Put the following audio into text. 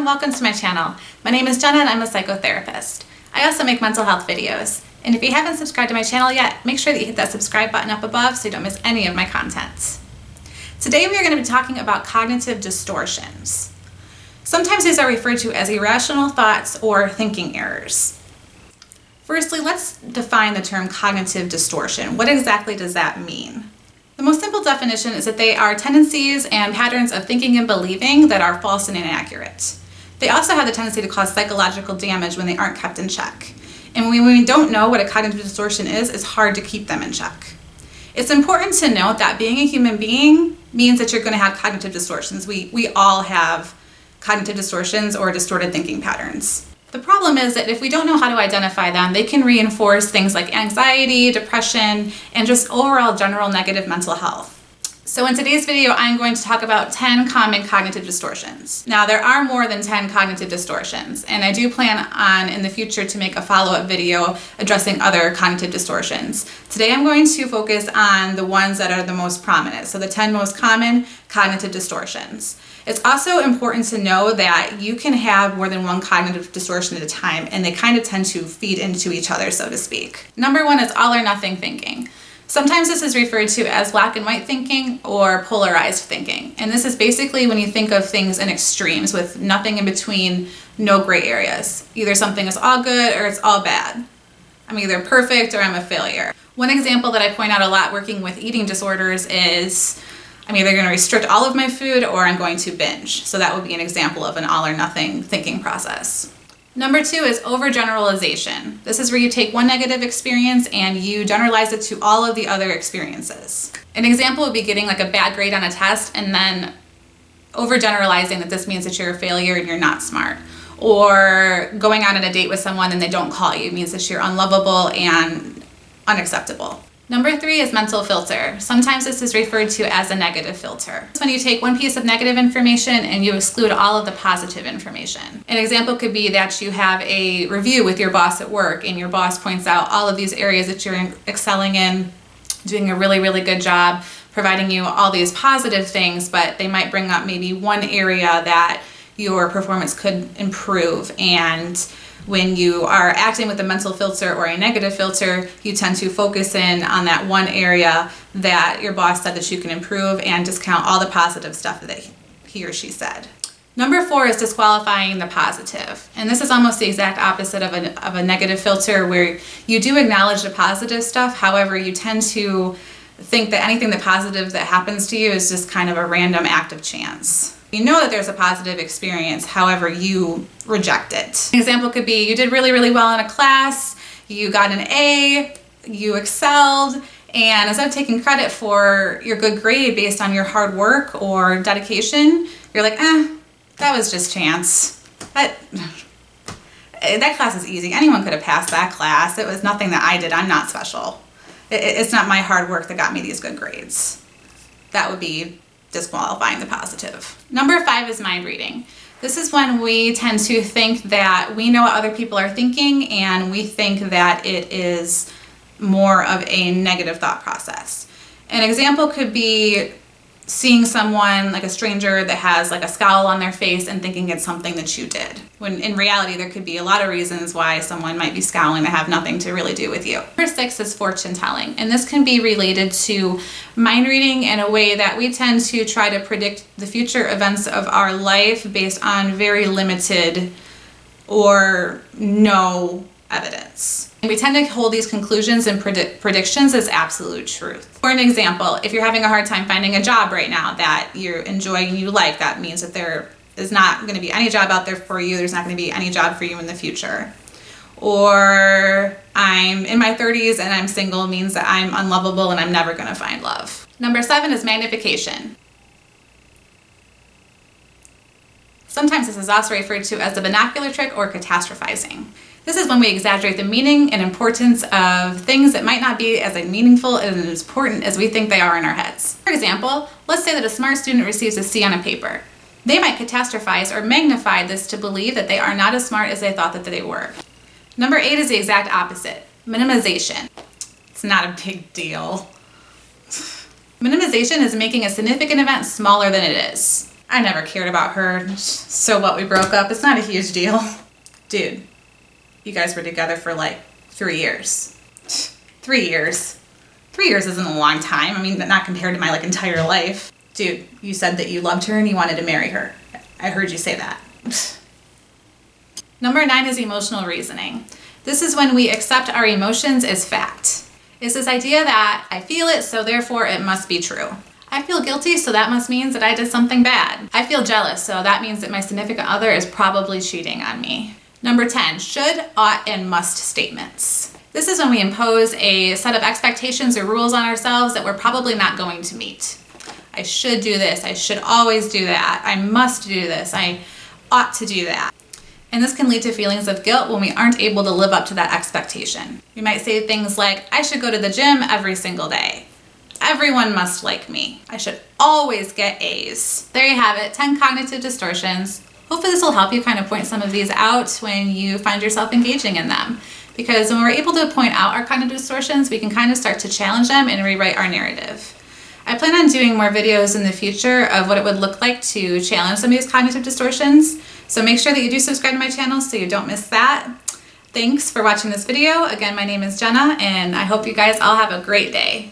everyone, welcome to my channel. My name is Jenna and I'm a psychotherapist. I also make mental health videos. And if you haven't subscribed to my channel yet, make sure that you hit that subscribe button up above so you don't miss any of my content. Today we are going to be talking about cognitive distortions. Sometimes these are referred to as irrational thoughts or thinking errors. Firstly, let's define the term cognitive distortion. What exactly does that mean? The most simple definition is that they are tendencies and patterns of thinking and believing that are false and inaccurate. They also have the tendency to cause psychological damage when they aren't kept in check. And when we don't know what a cognitive distortion is, it's hard to keep them in check. It's important to note that being a human being means that you're going to have cognitive distortions. We all have cognitive distortions or distorted thinking patterns. The problem is that if we don't know how to identify them, they can reinforce things like anxiety, depression, and just overall general negative mental health. So in today's video, I'm going to talk about 10 common cognitive distortions. Now, there are more than 10 cognitive distortions, and I do plan on in the future to make a follow-up video addressing other cognitive distortions. Today, I'm going to focus on the ones that are the most prominent, so the 10 most common cognitive distortions. It's also important to know that you can have more than one cognitive distortion at a time, and they kind of tend to feed into each other, so to speak. Number one is all or nothing thinking. Sometimes this is referred to as black and white thinking or polarized thinking. And this is basically when you think of things in extremes with nothing in between, no gray areas. Either something is all good or it's all bad. I'm either perfect or I'm a failure. One example that I point out a lot working with eating disorders is I'm either going to restrict all of my food or I'm going to binge. So that would be an example of an all or nothing thinking process. Number two is overgeneralization. This is where you take one negative experience and you generalize it to all of the other experiences. An example would be getting like a bad grade on a test and then overgeneralizing that this means that you're a failure and you're not smart. Or going out on a date with someone and they don't call you. It means that you're unlovable and unacceptable. Number three is mental filter. Sometimes this is referred to as a negative filter. It's when you take one piece of negative information and you exclude all of the positive information. An example could be that you have a review with your boss at work and your boss points out all of these areas that you're excelling in, doing a really, really good job, providing you all these positive things, but they might bring up maybe one area that your performance could improve. And when you are acting with a mental filter or a negative filter, you tend to focus in on that one area that your boss said that you can improve and discount all the positive stuff that he or she said. Number four is disqualifying the positive. And this is almost the exact opposite of a negative filter where you do acknowledge the positive stuff. However, you tend to think that anything that positive that happens to you is just kind of a random act of chance. You know that there's a positive experience, however, you reject it. An example could be you did really, really well in a class, you got an A, you excelled, and instead of taking credit for your good grade based on your hard work or dedication, you're like, that was just chance. That class is easy. Anyone could have passed that class. It was nothing that I did. I'm not special. It's not my hard work that got me these good grades. That would be disqualifying the positive. Number five is mind reading. This is when we tend to think that we know what other people are thinking and we think that it is more of a negative thought process. An example could be seeing someone, like a stranger, that has like a scowl on their face and thinking it's something that you did. When in reality, there could be a lot of reasons why someone might be scowling that have nothing to really do with you. Number six is fortune telling. And this can be related to mind reading in a way that we tend to try to predict the future events of our life based on very limited or no evidence. And we tend to hold these conclusions and predictions as absolute truth. For an example, if you're having a hard time finding a job right now that you're enjoying and you like, that means that there is not going to be any job out there for you. There's not going to be any job for you in the future. Or I'm in my 30s and I'm single means that I'm unlovable and I'm never going to find love. Number seven is magnification. Sometimes this is also referred to as the binocular trick or catastrophizing. This is when we exaggerate the meaning and importance of things that might not be as meaningful and as important as we think they are in our heads. For example, let's say that a smart student receives a C on a paper. They might catastrophize or magnify this to believe that they are not as smart as they thought that they were. Number eight is the exact opposite, minimization. It's not a big deal. Minimization is making a significant event smaller than it is. I never cared about her. So what, we broke up? It's not a huge deal. Dude, you guys were together for like 3 years. 3 years. 3 years isn't a long time. I mean, not compared to my like entire life. Dude, you said that you loved her and you wanted to marry her. I heard you say that. Number 9 is emotional reasoning. This is when we accept our emotions as fact. It's this idea that I feel it, so therefore it must be true. I feel guilty, so that must mean that I did something bad. I feel jealous, so that means that my significant other is probably cheating on me. Number 10, should, ought, and must statements. This is when we impose a set of expectations or rules on ourselves that we're probably not going to meet. I should do this. I should always do that. I must do this. I ought to do that. And this can lead to feelings of guilt when we aren't able to live up to that expectation. We might say things like, I should go to the gym every single day. Everyone must like me. I should always get A's. There you have it, 10 cognitive distortions. Hopefully this will help you kind of point some of these out when you find yourself engaging in them. Because when we're able to point out our cognitive distortions, we can kind of start to challenge them and rewrite our narrative. I plan on doing more videos in the future of what it would look like to challenge some of these cognitive distortions. So make sure that you do subscribe to my channel so you don't miss that. Thanks for watching this video. Again, my name is Jenna, and I hope you guys all have a great day.